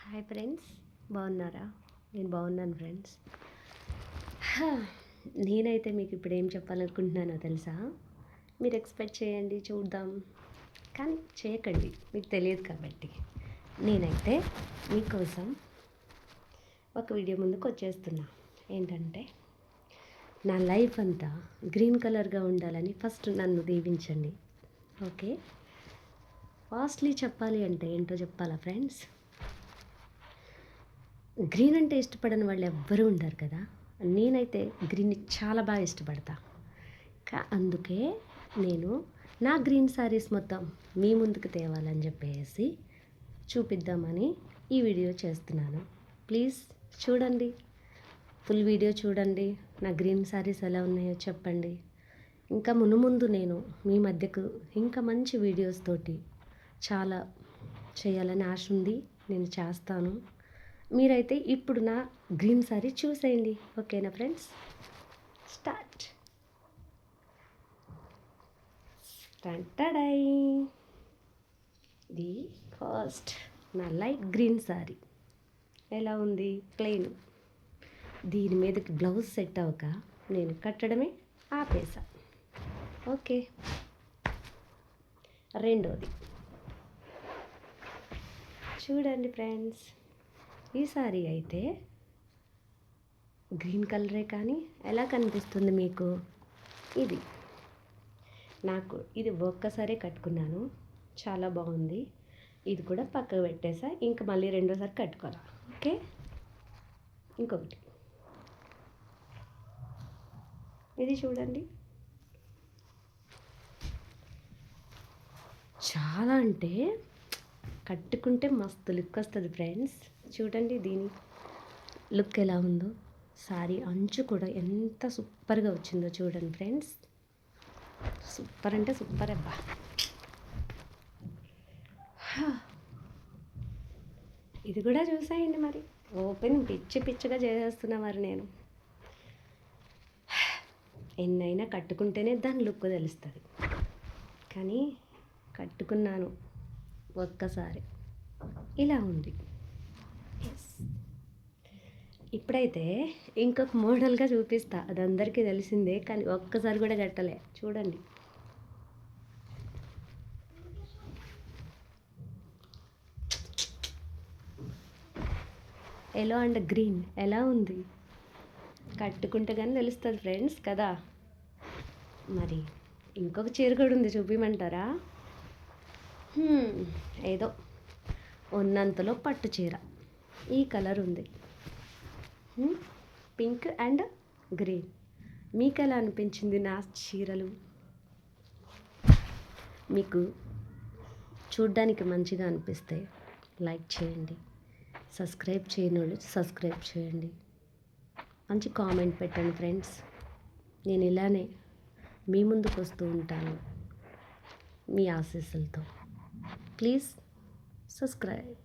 Hi friends, బాగున్నారా? నేను బాగున్నాను ఫ్రెండ్స్. నేనైతే మీకు ఇప్పుడు ఏం చెప్పాలనుకుంటున్నానో తెలుసా? మీరు ఎక్స్పెక్ట్ చేయండి, చూద్దాం. కానీ చేయకండి, మీకు తెలియదు కాబట్టి. నేనైతే మీకోసం ఒక వీడియో ముందుకు వచ్చేస్తున్నా. ఏంటంటే, నా లైఫ్ అంతా గ్రీన్ కలర్గా ఉండాలని ఫస్ట్ నన్ను దీవించండి. ఓకే. ఫాస్ట్లీ చెప్పాలి అంటే ఏంటో చెప్పాలా ఫ్రెండ్స్? గ్రీన్ అంటే ఇష్టపడని వాళ్ళు ఎవ్వరూ ఉండరు కదా. నేనైతే గ్రీన్ని చాలా బాగా ఇష్టపడతా. అందుకే నేను నా గ్రీన్ శారీస్ మొత్తం మీ ముందుకు తేవాలని చెప్పేసి చూపిద్దామని ఈ వీడియో చేస్తున్నాను. ప్లీజ్ చూడండి, ఫుల్ వీడియో చూడండి. నా గ్రీన్ శారీస్ ఎలా ఉన్నాయో చెప్పండి. ఇంకా మునుముందు నేను మీ మధ్యకు ఇంకా మంచి వీడియోస్ తోటి చాలా చేయాలని ఆశ ఉంది. నేను చేస్తాను. మీరైతే ఇప్పుడు నా గ్రీన్ శారీ చూసేయండి. ఓకేనా ఫ్రెండ్స్? స్టార్ట్. టంటడై. ఇది ఫస్ట్ నా లైట్ గ్రీన్ శారీ. ఎలా ఉంది? ప్లెయిన్. దీని మీదకి బ్లౌజ్ సెట్ అవ్వక నేను కట్టడమే ఆపేసా. ఓకే. రెండోది చూడండి ఫ్రెండ్స్. ఈ సారీ అయితే గ్రీన్ కలరే, కానీ ఎలా కనిపిస్తుంది మీకు? ఇది నాకు ఇది ఒక్కసారే కట్టుకున్నాను, చాలా బాగుంది. ఇది కూడా పక్కకు పెట్టేసా. ఇంకా మళ్ళీ రెండోసారి కట్టుకోరా. ఓకే. ఇంకొకటి ఇది చూడండి. చాలా అంటే కట్టుకుంటే మస్తు లుక్ వస్తుంది ఫ్రెండ్స్. చూడండి దీని లుక్ ఎలా ఉందో. సారీ అంచు కూడా ఎంత సూపర్గా వచ్చిందో చూడండి ఫ్రెండ్స్. సూపర్ అంటే సూపర్ అబ్బా. ఇది కూడా చూసేయండి మరి. ఓపెన్ పిచ్చి పిచ్చిగా చేసేస్తున్నా మరి నేను. ఎన్నైనా కట్టుకుంటేనే దాని లుక్ తెలుస్తుంది. కానీ కట్టుకున్నాను ఒక్కసారి, ఇలా ఉంది. ఇప్పుడైతే ఇంకొక మోడల్గా చూపిస్తా. అది అందరికీ తెలిసిందే, కానీ ఒక్కసారి కూడా కట్టలే. చూడండి. ఎల్లో అండ్ గ్రీన్ ఎలా ఉంది? కట్టుకుంటే కానీ తెలుస్తుంది ఫ్రెండ్స్ కదా. మరి ఇంకొక చీర కూడా ఉంది, చూపించమంటారా? ఏదో ఉన్నంతలో పట్టు చీర ఈ కలర్ ఉంది, పింక్ అండ్ గ్రీన్. మీకు ఎలా అనిపించింది నా చీరలు? మీకు చూడ్డానికి మంచిగా అనిపిస్తే లైక్ చేయండి, సబ్స్క్రైబ్ చేయని వాళ్ళు సబ్స్క్రైబ్ చేయండి, మంచి కామెంట్ పెట్టండి ఫ్రెండ్స్. నేను ఇలానే మీ ముందుకు వస్తూ ఉంటాను మీ ఆశీస్సులతో. Please subscribe.